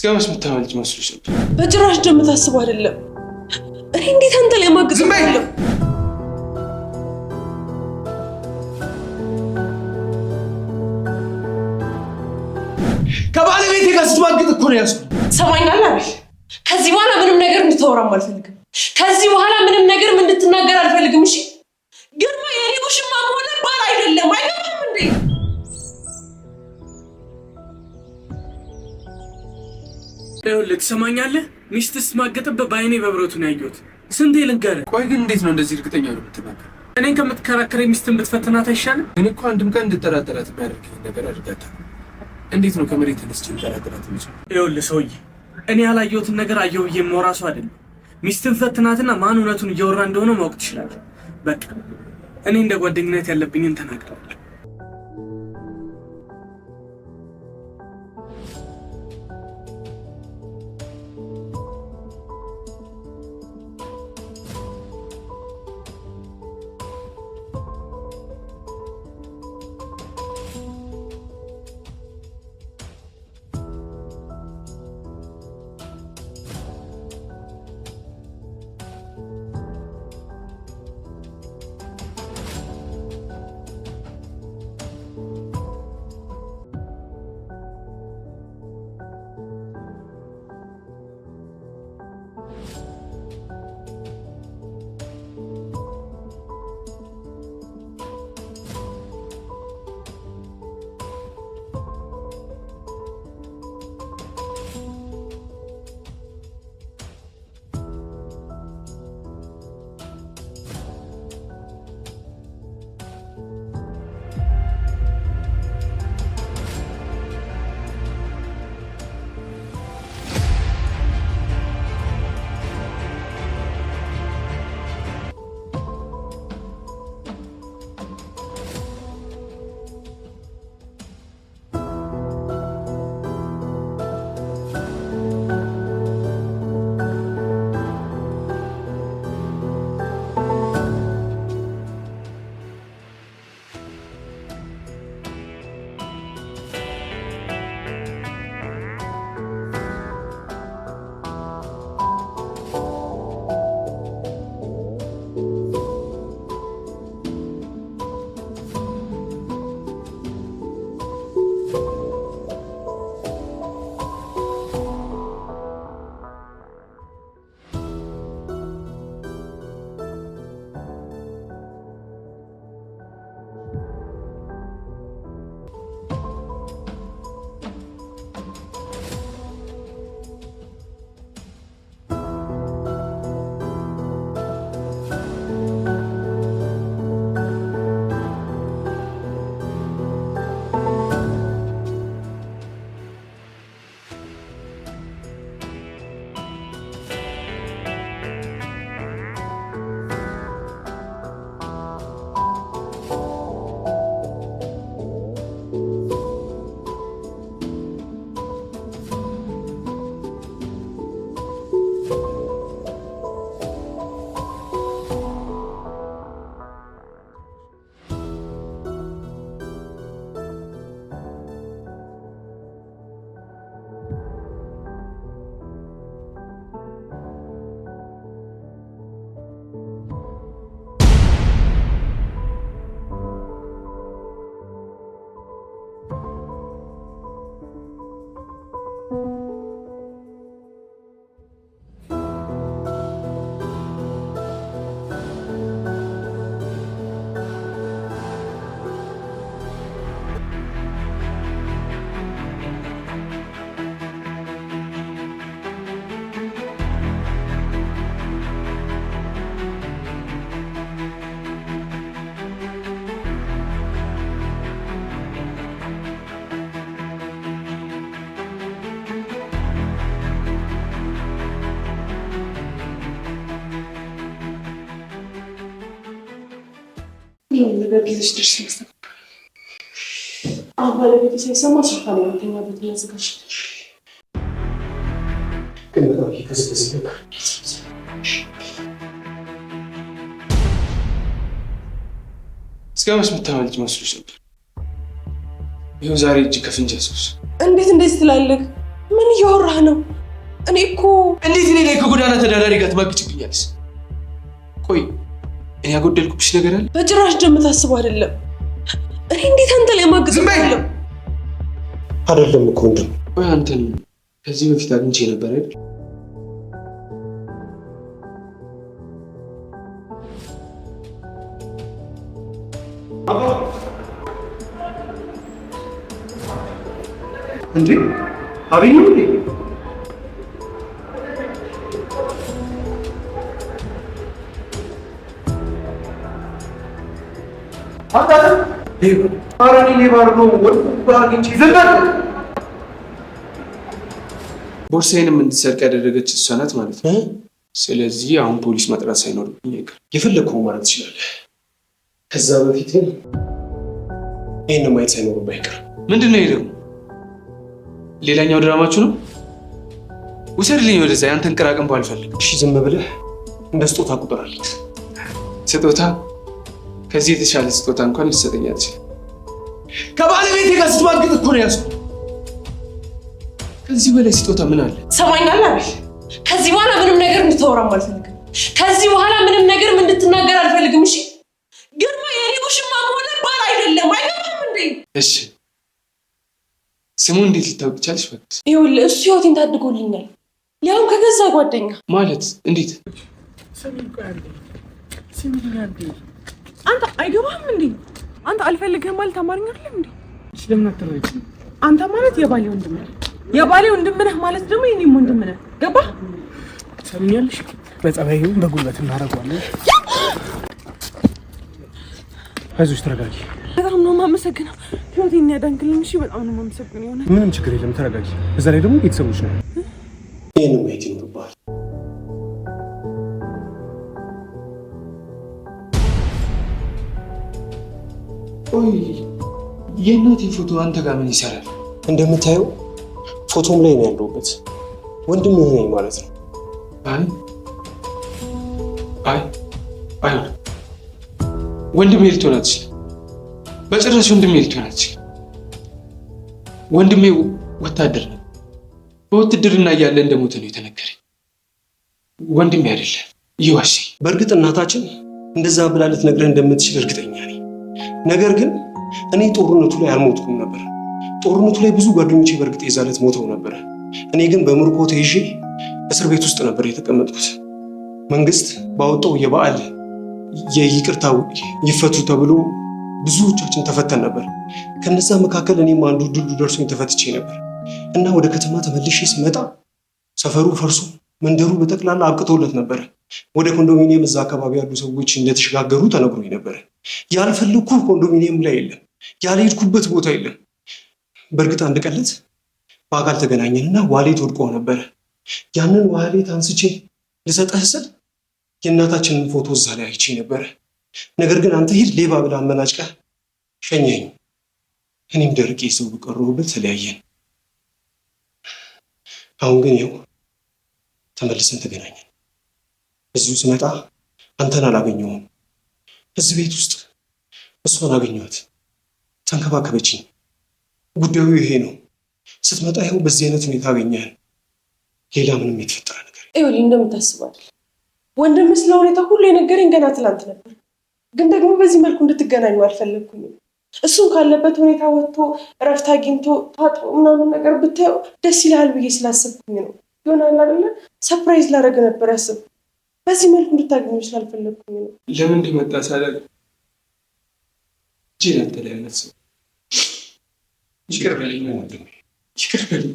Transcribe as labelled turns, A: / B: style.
A: እስካሁንስ የምታመልጭ መስሎሽ ነበር?
B: በጭራሽ እንደምታስበው አይደለም። እኔ እንዴት አንተ ላይ ማግዝ ነው?
A: ከባለቤቴ ጋር ስትማግጥ እኮ ነው ያዝኩት።
B: ሰማኛለህ አይደል? ከዚህ በኋላ ምንም ነገር እንድታወራም አልፈልግም። ከዚህ በኋላ ምንም ነገር እንድትናገር አልፈልግም። እሺ? ግርማ የኔ ውሽማ ሆነ ባል አይደለም። አይገባም እንዴ?
C: ይኸውልህ ትሰማኛለህ? ሚስትስ ማገጥበት በአይኔ በብረቱ ነው ያየሁት። ስንቴ ልንገርህ?
A: ቆይ ግን እንዴት ነው እንደዚህ እርግጠኛ ነው የምትናገር?
C: እኔን ከምትከራከረኝ ሚስትን ብትፈትናት አይሻልም?
A: እኔ እኮ አንድም ቀን እንድጠራጠራት የሚያደርገኝ ነገር አድርጋታል። እንዴት ነው ከመሬት ተነስቼ ልጠራጠራት የምችለው?
C: ይኸውልህ ሰውዬ፣ እኔ ያላየሁትን ነገር አየሁ ብዬ የማወራ ሰው አይደለም። ሚስትን ፈትናትና ማን እውነቱን እያወራ እንደሆነ ማወቅ ትችላለህ። በቃ እኔ እንደ ጓደኝነት ያለብኝን ተናግረዋለሁ።
B: በጊዜሽ ደርሰሽ መስተካከል ባለቤቴ ሳይሰማ ሶፋ ላይ መተኛበት ያዘጋጅ።
A: ግን በጣም ይከሰከስ ነበር። እስካሁንስ የምታመልጭ መስሎሽ ነበር? ይኸው ዛሬ እጅ ከፍንጅ ያዝኩሽ።
B: እንዴት እንደዚህ ትላለህ? ምን እያወራህ ነው? እኔ እኮ
A: እንዴት እኔ ላይ ከጎዳና ተዳዳሪ ጋር ትማግጭብኛለሽ? ቆይ እኔ ያጎደልኩብሽ ነገር አለ?
B: በጭራሽ እንደምታስበው አይደለም። እኔ እንዴት አንተ ላይ ማግጽብኛለሁ?
D: አይደለም እኮ ወንድም።
A: ቆይ አንተን ከዚህ በፊት አግኝቼ ነበር አይደል?
D: እንዴ አብይ እንዴ?
A: ቦርሳዬንም እንድትሰርቅ ያደረገች እሷ ናት ማለት ነው። ስለዚህ አሁን ፖሊስ መጥራት ሳይኖርብኝ አይቀር።
D: የፈለግከው ማለት ትችላለህ። ከዛ በፊት ግን ይህን ማየት ሳይኖርብህ አይቀር።
A: ምንድን ነው ይሄ ደግሞ? ሌላኛው ድራማችሁ ነው? ውሰድልኝ ወደዛ። ያንተን ቅራቅንቦ አልፈልግም።
D: እሺ ዝም ብለህ እንደ ስጦታ ቁጠራለች።
A: ስጦታ? ከዚህ የተሻለ ስጦታ እንኳን ልትሰጠኝ አትችልም። ከባለቤቴ ጋር ስትማግጥ እኮ ነው ያዝኩት። ከዚህ በላይ ስጦታ ምን አለ?
B: ሰማኛለህ አይደል? ከዚህ በኋላ ምንም ነገር እንድታወራም አልፈልግም። ከዚህ በኋላ ምንም ነገር እንድትናገር አልፈልግም። እሺ ግርማ የኔ ውሽማ ሆነ ባል አይደለም። አይገባም እንዴ?
A: እሺ ስሙ እንዴት ልታውቅ ቻልሽ? ወቅት
B: ይኸውልህ እሱ ህይወቴን ታድጎልኛል። ያው ከገዛ ጓደኛ
A: ማለት እንዴት?
B: አንተ አይገባም እንዴ? አንተ አልፈልግህም ማለት አማርኛ አይደለም እንዴ?
C: ስለምን አትረጂ?
B: አንተ ማለት የባሌ ወንድም ነህ። የባሌ ወንድም ነህ ማለት ደግሞ የኔም ወንድም ነህ። ገባህ?
C: ሰምኛለሽ? በጸባይው በጉልበት እናደርገዋለን። አይዞሽ ተረጋጊ።
B: በጣም ነው የማመሰግነው። ህይወቴን ያዳንክልኝ። እሺ በጣም ነው የማመሰግነው። የሆነ
C: ምንም ችግር የለም ተረጋጊ። በዛ ላይ ደግሞ ቤተሰቦች ነው።
D: ይህን ማየት ይኖርብሃል።
A: ቆይ የእናቴ ፎቶ አንተ ጋር ምን ይሰራል?
D: እንደምታየው ፎቶም ላይ ነው ያለሁበት። ወንድም ነኝ ማለት ነው። አይ
A: ወንድሜ ልትሆን አትችልም። በጭራሽ ወንድሜ ልትሆን አትችልም። ወንድሜ ወታደር ነው። በውትድርና እያለ እንደሞተ ነው የተነገረኝ። ወንድሜ አይደለም ይዋሽ።
D: በእርግጥ እናታችን እንደዛ ብላ ልትነግረህ እንደምትችል እርግጠኛ ነኝ። ነገር ግን እኔ ጦርነቱ ላይ አልሞትኩም ነበር። ጦርነቱ ላይ ብዙ ጓደኞቼ በእርግጥ የዛለት ሞተው ነበር። እኔ ግን በምርኮ ተይዤ እስር ቤት ውስጥ ነበር የተቀመጥኩት። መንግስት ባወጣው የበዓል የይቅርታ ይፈቱ ተብሎ ብዙዎቻችን ተፈተን ነበር። ከነዛ መካከል እኔም አንዱ ድሉ ደርሶኝ ተፈትቼ ነበር እና ወደ ከተማ ተመልሼ ስመጣ ሰፈሩ ፈርሶ መንደሩ በጠቅላላ አብቅቶለት ነበረ። ወደ ኮንዶሚኒየም እዛ አካባቢ ያሉ ሰዎች እንደተሸጋገሩ ተነግሮኝ ነበረ። ያልፈልኩ ኮንዶሚኒየም ላይ የለም፣ ያልሄድኩበት ቦታ የለም። በእርግጥ አንድ ቀለት በአካል ተገናኘንና ዋሌት ወድቆ ነበረ። ያንን ዋሌት አንስቼ ልሰጠህ ስል የእናታችንን ፎቶ እዛ ላይ አይቼ ነበረ። ነገር ግን አንተ ሂድ ሌባ ብላ አመናጭቀህ ሸኘኝ። እኔም ደርቄ ሰው በቀረሁበት ተለያየን። አሁን ግን ይኸው ተመልሰን ተገናኘን። እዚሁ ስመጣ አንተን አላገኘሁም። እዚህ ቤት ውስጥ እሷን አገኘኋት፣ ተንከባከበችኝ። ጉዳዩ ይሄ ነው። ስትመጣ ይኸው በዚህ አይነት ሁኔታ አገኘህን። ሌላ ምንም የተፈጠረ ነገር
B: ይኸውልህ፣ እንደምታስበው አይደል። ወንድም ስለ ሁኔታ ሁሉ የነገረኝ ገና ትላንት ነበር። ግን ደግሞ በዚህ መልኩ እንድትገናኙ አልፈለግኩኝም። እሱም ካለበት ሁኔታ ወጥቶ እረፍት አግኝቶ ታጥቦ ምናምን ነገር ብታየው ደስ ይልሃል ብዬ ስላሰብኩኝ ነው። ይሆናል አይደለ? ሰርፕራይዝ ላደረገ ነበር ያሰብኩት። በዚህ መልኩ እንድታገኙ ስላልፈለግኩኝ ነው።
A: ለምን እንደመጣ ሳላውቅ እጄን አንተ ላይ አነሳው። ይቅር በለኝ ወንድሜ፣ ይቅር በለኝ።